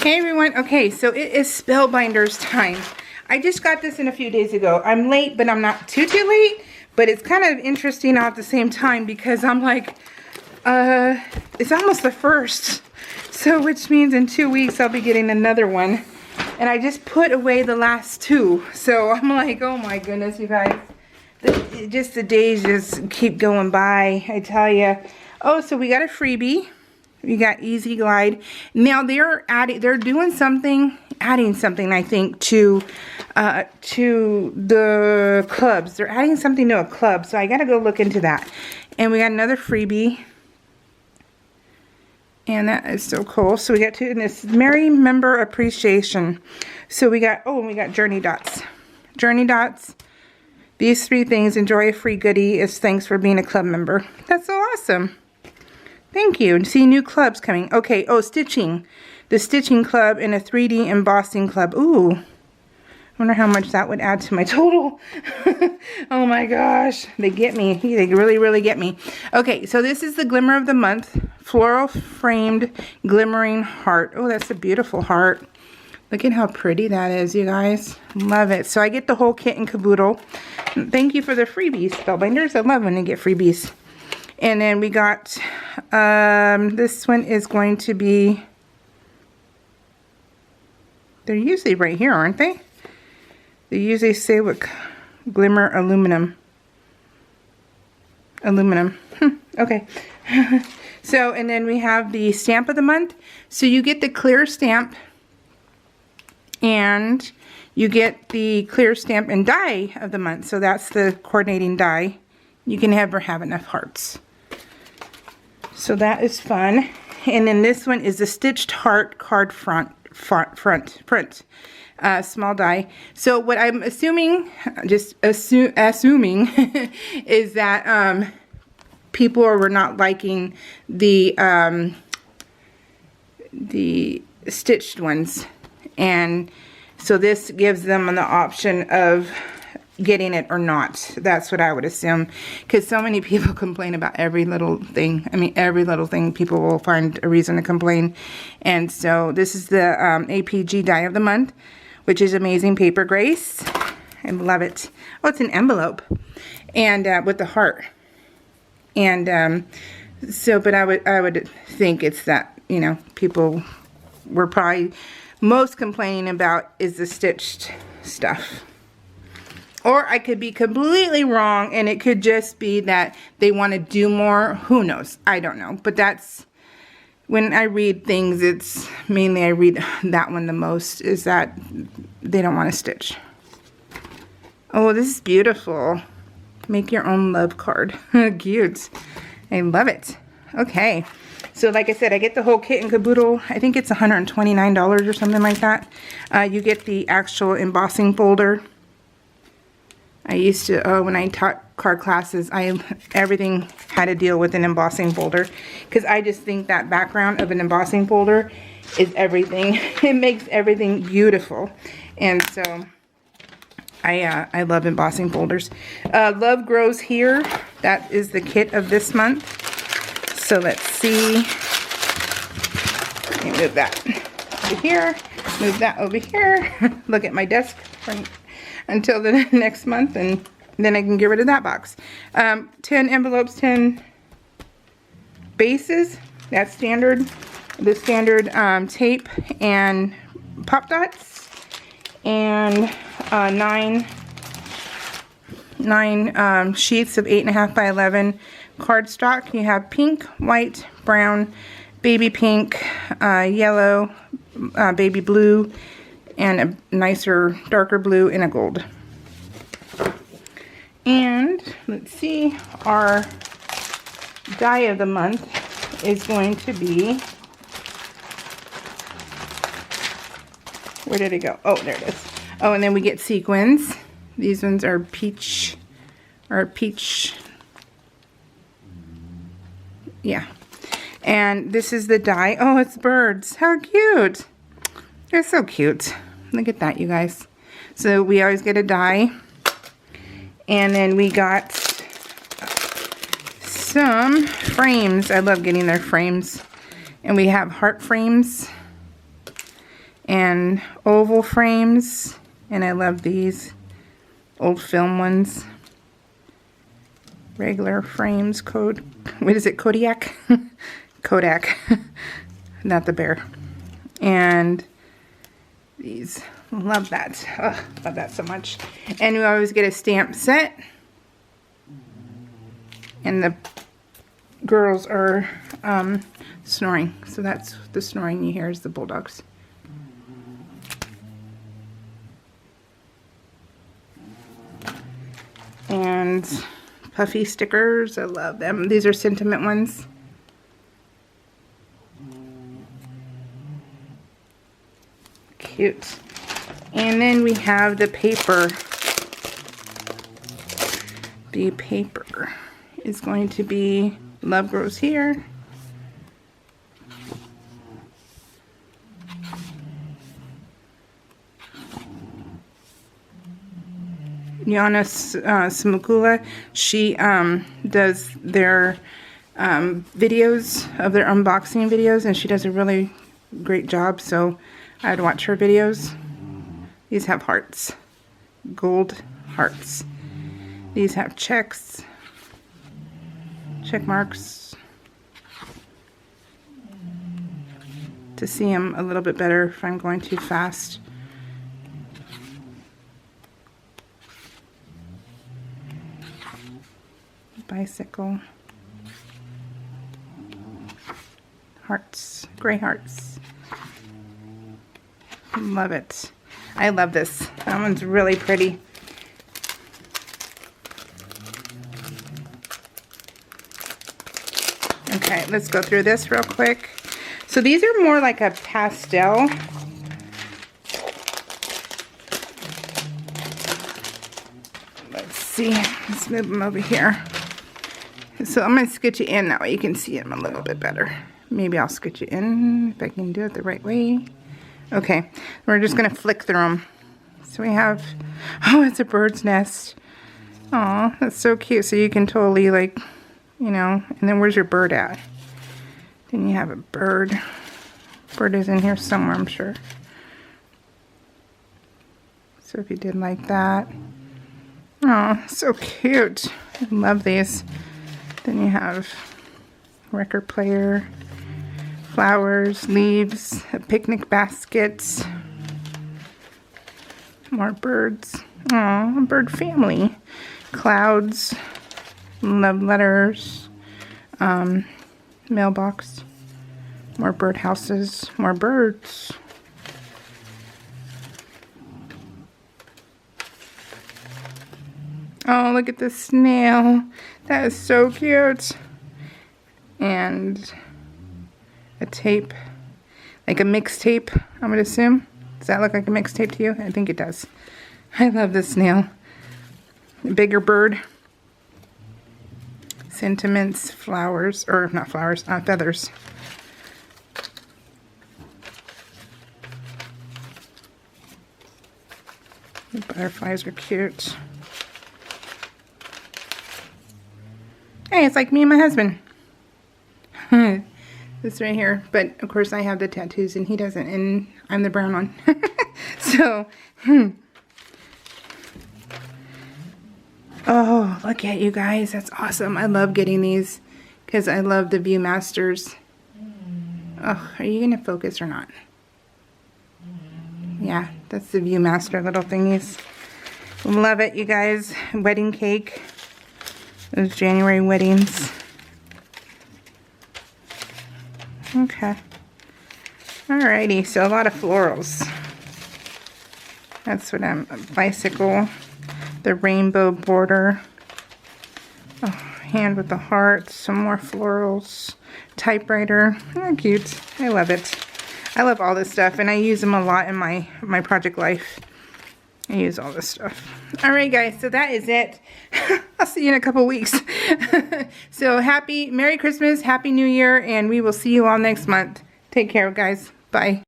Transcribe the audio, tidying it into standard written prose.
Hey everyone, okay, so it is Spellbinders time. I just got this in a few days ago. I'm late, but I'm not too late, but it's kind of interesting all at the same time because I'm like, it's almost the 1st, so which means in 2 weeks I'll be getting another one, and I just put away the last 2, so I'm like, oh my goodness, you guys, just the days just keep going by, I tell you. Oh, so we got a freebie. We got Easy Glide. Now they're doing something, adding something, I think, to the clubs. They're adding something to a club, so I gotta go look into that. And we got another freebie, and that is so cool. So we got two, and this Merry Member Appreciation. So we got, oh, and we got Journey Dots. Journey Dots. These 3 things. Enjoy a free goodie as thanks for being a club member. That's so awesome. Thank you. See new clubs coming. Okay, oh, stitching. The stitching club and a 3D embossing club. Ooh. I wonder how much that would add to my total. Oh my gosh. They get me. They really, really get me. Okay, so this is the Glimmer of the Month. Floral framed glimmering heart. Oh, that's a beautiful heart. Look at how pretty that is, you guys. Love it. So I get the whole kit and caboodle. Thank you for the freebies, Spellbinders. I love when I get freebies. And then we got, this one is going to be, they're usually right here, aren't they? They usually say what, Glimmer Aluminum. Aluminum. Okay. So, and then we have the Stamp of the Month. So you get the clear stamp, and you get the clear stamp and die of the month. So that's the coordinating die. You can never have enough hearts. So that is fun. And then this one is the Stitched Heart Card print. Small die. So what I'm assuming, just assuming, is that people were not liking the stitched ones. And so this gives them the option of getting it or not. That's what I would assume, because so many people complain about every little thing. I mean, every little thing people will find a reason to complain. And so this is the APG die of the month, which is Amazing Paper Grace. I love it. Oh, it's an envelope, and with the heart. And so, but I would think it's that, you know, people were probably most complaining about is the stitched stuff. Or I could be completely wrong, and it could just be that they want to do more. Who knows? I don't know. But that's, when I read things, it's mainly I read that one the most, is that they don't want to stitch. Oh, this is beautiful. Make your own love card. Cute. I love it. Okay. So like I said, I get the whole kit and caboodle. I think it's $129 or something like that. You get the actual embossing folder. I used to, when I taught card classes, everything had to deal with an embossing folder, because I just think that background of an embossing folder is everything. It makes everything beautiful. And so I love embossing folders. Love Grows Here. That is the kit of this month. So let's see. Let me move that over here. Move that over here. Look at my desk until the next month, and then I can get rid of that box. 10 envelopes, 10 bases. That's standard. The standard tape and pop dots, and nine sheets of 8.5 by 11 cardstock. You have pink, white, brown, baby pink, yellow, baby blue, and a nicer, darker blue, and a gold. And let's see, our die of the month is going to be, where did it go? Oh, there it is. Oh, and then we get sequins. These ones are peach, yeah. And this is the die. Oh, it's birds. How cute. They're so cute. Look at that, you guys. So we always get a die. And then we got some frames. I love getting their frames. And we have heart frames. and oval frames, and I love these old film ones. Regular frames, what is it, Kodiak? Kodak, not the bear. And these, love that. Oh, love that so much. And we always get a stamp set. And the girls are snoring. So that's the snoring you hear is the bulldogs. And puffy stickers, I love them. These are sentiment ones. Cute. And then we have the paper. The paper is going to be Love Grows Here. Yana Smakula, she does their videos of their unboxing videos, and she does a really great job, so I'd watch her videos. These have hearts, gold hearts. These have checks, check marks. To see them a little bit better if I'm going too fast. Bicycle. Hearts, gray hearts. Love it. I love this. That one's really pretty. Okay, let's go through this real quick. So these are more like a pastel. Let's see. Let's move them over here. So I'm going to sketch it in, that way you can see them a little bit better. Maybe I'll sketch it in if I can do it the right way. Okay, we're just going to flick through them. So we have, oh, it's a bird's nest. Aw, that's so cute. So you can totally, like, you know, and then where's your bird at? Then you have a bird. Bird is in here somewhere, I'm sure. So if you did like that. Oh, so cute. I love these. Then you have record player, flowers, leaves, a picnic basket, more birds. Aw, a bird family. Clouds, love letters, mailbox, more bird houses, more birds. Oh, look at the snail. That is so cute. And a tape, like a mixtape, I'm going to assume. Does that look like a mixtape to you? I think it does. I love this snail. A bigger bird. Sentiments, flowers, or not flowers, feathers. The butterflies are cute. Hey, it's like me and my husband. This right here. But, of course, I have the tattoos and he doesn't. And I'm the brown one. So, Oh, look at you guys. That's awesome. I love getting these because I love the Viewmasters. Oh, are you going to focus or not? Yeah, that's the Viewmaster little thingies. Love it, you guys. Wedding cake. Those January weddings. Okay. Alrighty, so a lot of florals. That's what I'm, a bicycle. The rainbow border. Oh, hand with the heart. Some more florals. Typewriter. Oh, cute. I love it. I love all this stuff, and I use them a lot in my project life. I use all this stuff. Alright guys, so that is it. I'll see you in a couple weeks. So Merry Christmas, Happy New Year, and we will see you all next month. Take care guys. Bye.